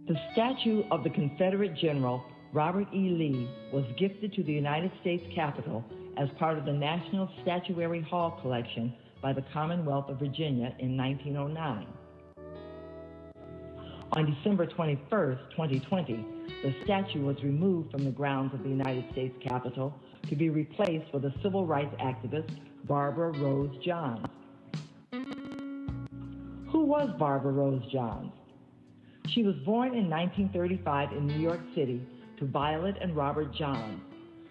The statue of the Confederate General Robert E. Lee was gifted to the United States Capitol as part of the National Statuary Hall collection by the Commonwealth of Virginia in 1909. On December 21, 2020, the statue was removed from the grounds of the United States Capitol to be replaced with a civil rights activist, Barbara Rose Johns. Who was Barbara Rose Johns? She was born in 1935 in New York City to Violet and Robert Johns.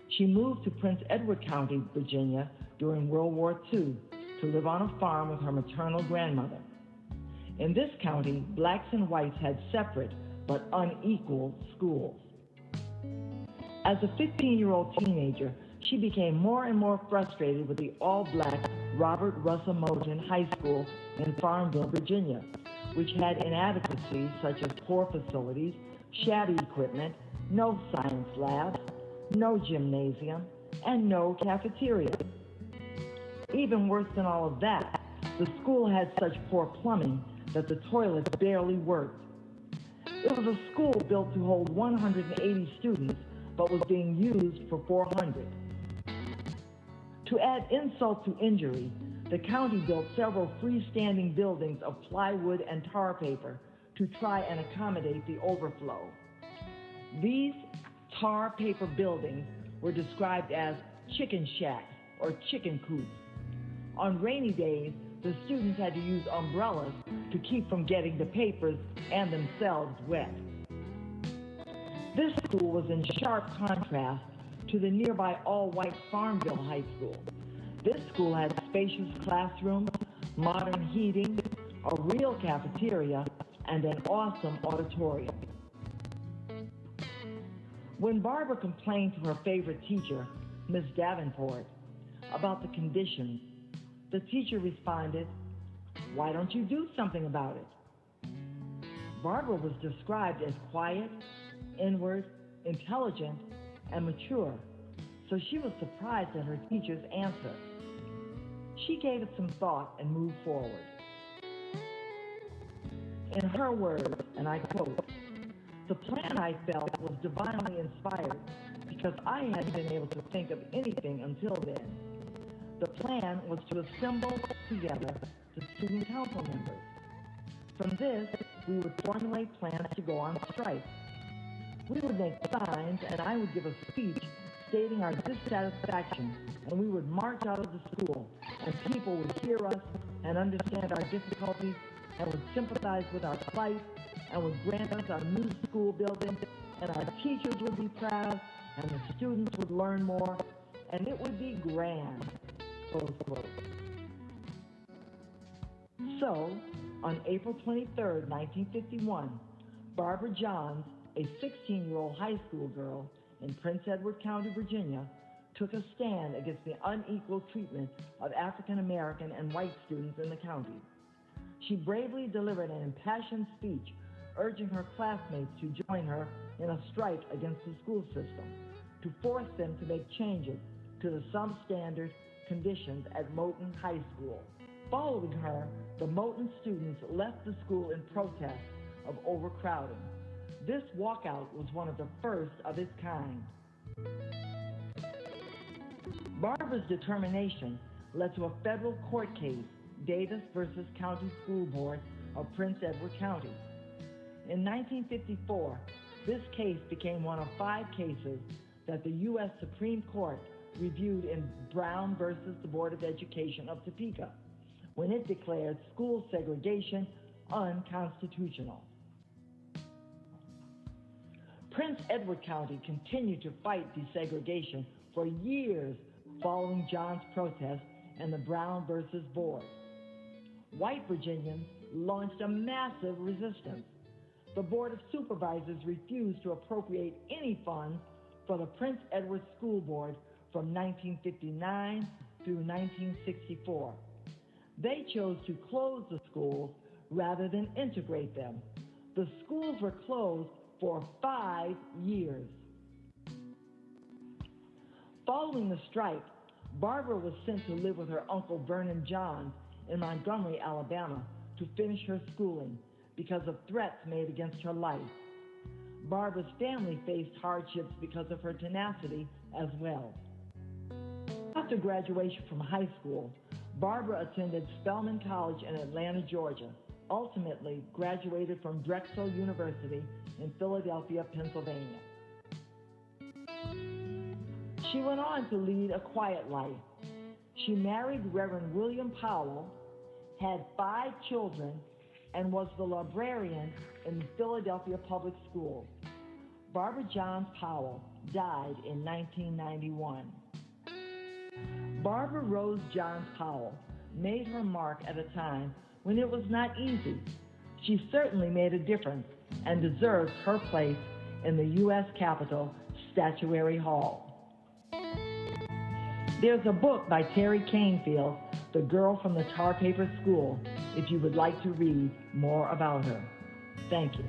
She moved to Prince Edward County, Virginia during World War II to live on a farm with her maternal grandmother. In this county, blacks and whites had separate but unequal schools. As a 15-year-old teenager, she became more and more frustrated with the all-black Robert Russell Moton High School in Farmville, Virginia, which had inadequacies such as poor facilities, shabby equipment, no science labs, no gymnasium, and no cafeteria. Even worse than all of that, the school had such poor plumbing that the toilets barely worked. It was a school built to hold 180 students, but was being used for 400. To add insult to injury, the county built several freestanding buildings of plywood and tar paper to try and accommodate the overflow. These tar paper buildings were described as chicken shacks or chicken coops. On rainy days, the students had to use umbrellas to keep from getting the papers and themselves wet. This school was in sharp contrast to the nearby all-white Farmville High School. This school had spacious classrooms, modern heating, a real cafeteria, and an awesome auditorium. When Barbara complained to her favorite teacher, Miss Davenport, about the conditions, the teacher responded, "Why don't you do something about it?" Barbara was described as quiet, inward, intelligent, and mature, so she was surprised at her teacher's answer. She gave it some thought and moved forward. In her words, and I quote, "The plan I felt was divinely inspired because I hadn't been able to think of anything until then. The plan was to assemble together the student council members. From this, we would formulate plans to go on strike. We would make signs and I would give a speech stating our dissatisfaction, and we would march out of the school, and people would hear us and understand our difficulties and would sympathize with our plight and would grant us our new school building, and our teachers would be proud, and the students would learn more, and it would be grand," close quote. So, on April 23, 1951, Barbara Johns, a 16-year-old high school girl in Prince Edward County, Virginia, took a stand against the unequal treatment of African American and white students in the county. She bravely delivered an impassioned speech urging her classmates to join her in a strike against the school system, to force them to make changes to the substandard conditions at Moton High School. Following her, the Moton students left the school in protest of overcrowding. This walkout was one of the first of its kind. Barbara's determination led to a federal court case, Davis versus County School Board of Prince Edward County. In 1954, this case became one of 5 cases that the U.S. Supreme Court reviewed in Brown versus the Board of Education of Topeka, when it declared school segregation unconstitutional. Prince Edward County continued to fight desegregation for years following John's protest and the Brown versus Board. White Virginians launched a massive resistance. The Board of Supervisors refused to appropriate any funds for the Prince Edward School Board from 1959 through 1964. They chose to close the schools rather than integrate them. The schools were closed for 5 years. Following the strike, Barbara was sent to live with her uncle Vernon Johns in Montgomery, Alabama, to finish her schooling because of threats made against her life. Barbara's family faced hardships because of her tenacity as well. After graduation from high school, Barbara attended Spelman College in Atlanta, Georgia, ultimately graduated from Drexel University in Philadelphia, Pennsylvania. She went on to lead a quiet life. She married Reverend William Powell, had 5 children, and was the librarian in the Philadelphia Public Schools. Barbara Johns Powell died in 1991. Barbara Rose Johns Powell made her mark at a time when it was not easy. She certainly made a difference and deserves her place in the U.S. Capitol Statuary Hall. There's a book by Terry Canfield, The Girl from the Tar Paper School, if you would like to read more about her. Thank you.